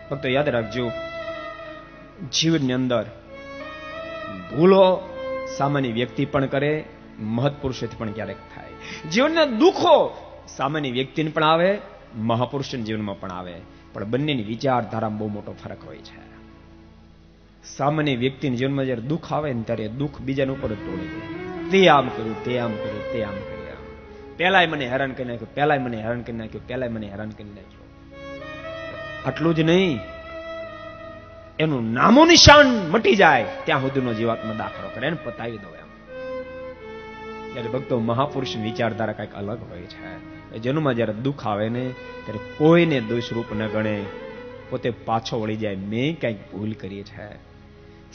ફક્ત યાદ રાખજો, જીવનની અંદર ભૂલો સામાન્ય વ્યક્તિ પણ કરે, મહત્પુરુષોથી પણ ક્યારેક થાય. જીવનના દુઃખો સામાન્ય વ્યક્તિને પણ આવે, મહાપુરુષના જીવનમાં પણ આવે, પણ બંનેની વિચારધારામાં બહુ મોટો ફરક હોય છે. સામાન્ય વ્યક્તિના જીવનમાં જ્યારે દુઃખ આવે ને ત્યારે દુઃખ બીજાના ઉપર જ તોડી દે. તે આમ કર્યું, તે આમ કર્યું, તે આમ કર્યું, પેલાય મને હેરાન કરી નાખ્યું, પેલાય મને હેરાન કરી નાખ્યું, પેલાય મને હેરાન કરી નાખ્યું. આટલું જ નહીં, એનું નામો નિશાન મટી જાય ત્યાં સુધીનો જીવાત્મા દાખલો કરે, એને પતાવી દો એમ. ત્યારે ભક્તો મહાપુરુષની વિચારધારા કંઈક અલગ હોય છે. જન્મમાં જયારે દુઃખ આવે ને ત્યારે કોઈને દોષરૂપ ન ગણે, પોતે પાછો વળી જાય, મેં કંઈક ભૂલ કરી છે.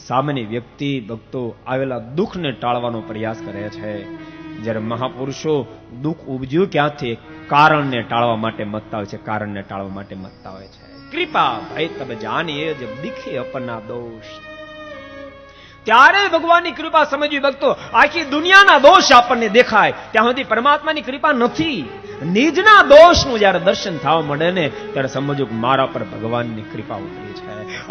સામાન્ય વ્યક્તિ ભક્તો આવેલા દુઃખને ટાળવાનો પ્રયાસ કરે છે, જ્યારે મહાપુરુષો દુઃખ ઉપજ્યું ક્યાંથી કારણને ટાળવા માટે મતતા હોય છે, કારણને ટાળવા માટે મતતા હોય છે. કૃપા ભાઈ તબ જાણીએ જબ દિખે અપના દોષ. ત્યારે ભગવાનની કૃપા સમજવી ભક્તો, આખી દુનિયાના દોષ આપણને દેખાય ત્યાં સુધી પરમાત્માની કૃપા નથી. નિજના દોષનું જયારે દર્શન થવા મળે ને ત્યારે સમજો કે મારા પર ભગવાનની કૃપા ઉતરી છે.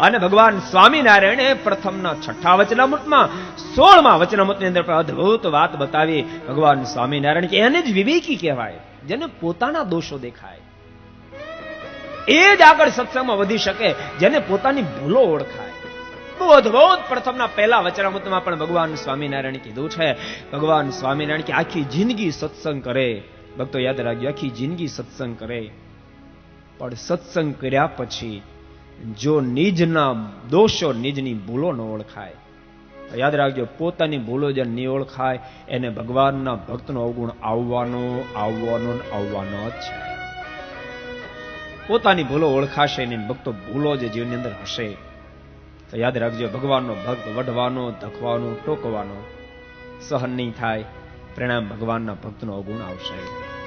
અને ભગવાન સ્વામિનારાયણે પ્રથમના 6 વચનામૃતમાં 16મા વચનામૃતની અંદર અદ્ભુત વાત બતાવી. ભગવાન સ્વામિનારાયણ કે એને જ વિવેકી કહેવાય, જેને પોતાના દોષો દેખાય. એ જ આગળ સત્સંગમાં વધી શકે જેને પોતાની ભૂલો ઓળખાય. બહુ અદ્ભુત પ્રથમના 1 વચનામૃતમાં પણ ભગવાન સ્વામિનારાયણ કીધું છે. ભગવાન સ્વામિનારાયણ કે આખી જિંદગી સત્સંગ કરે, ભક્તો યાદ રાખજો, આખી જિંદગી સત્સંગ કરે, પણ સત્સંગ કર્યા પછી જો નિજના દોષો, નિજની ભૂલો ન ઓળખાય, યાદ રાખજો, પોતાની ભૂલો જે નહીં ઓળખાય એને ભગવાનના ભક્તનો અવગુણ આવવાનો જ છે. પોતાની ભૂલો ઓળખાશે નહીં, ભક્તો ભૂલો જે જીવનની અંદર હશે તો યાદ રાખજો, ભગવાનનો ભક્ત વઢવાનો, ધખવાનો, ટોકવાનો સહન નહીં થાય, પરિણામ ભગવાનના ભક્તનો અવગુણ આવશે.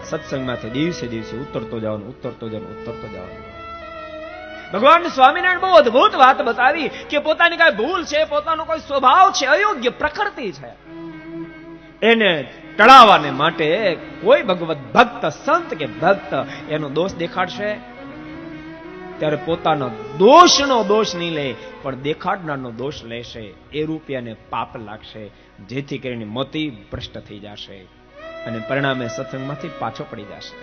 સત્સંગમાંથી દિવસે દિવસે ઉતરતો જવાનું. ભગવાન સ્વામિનારાયણ બહુ અદ્ભુત વાત બતાવી કે પોતાની કઈ ભૂલ છે, પોતાનો કોઈ સ્વભાવ છે, અયોગ્ય પ્રકૃતિ છે, એને ટળાવવાને માટે કોઈ ભગવત ભક્ત, સંત કે ભક્ત એનો દોષ દેખાડશે ત્યારે પોતાનો દોષનો દોષ નહીં લે, પણ દેખાડનારનો દોષ લેશે. એ રૂપિયાને પાપ લાગશે, જેથી કરીને મતિ ભ્રષ્ટ થઈ જશે અને પરિણામે સત્સંગમાંથી પાછો પડી જશે.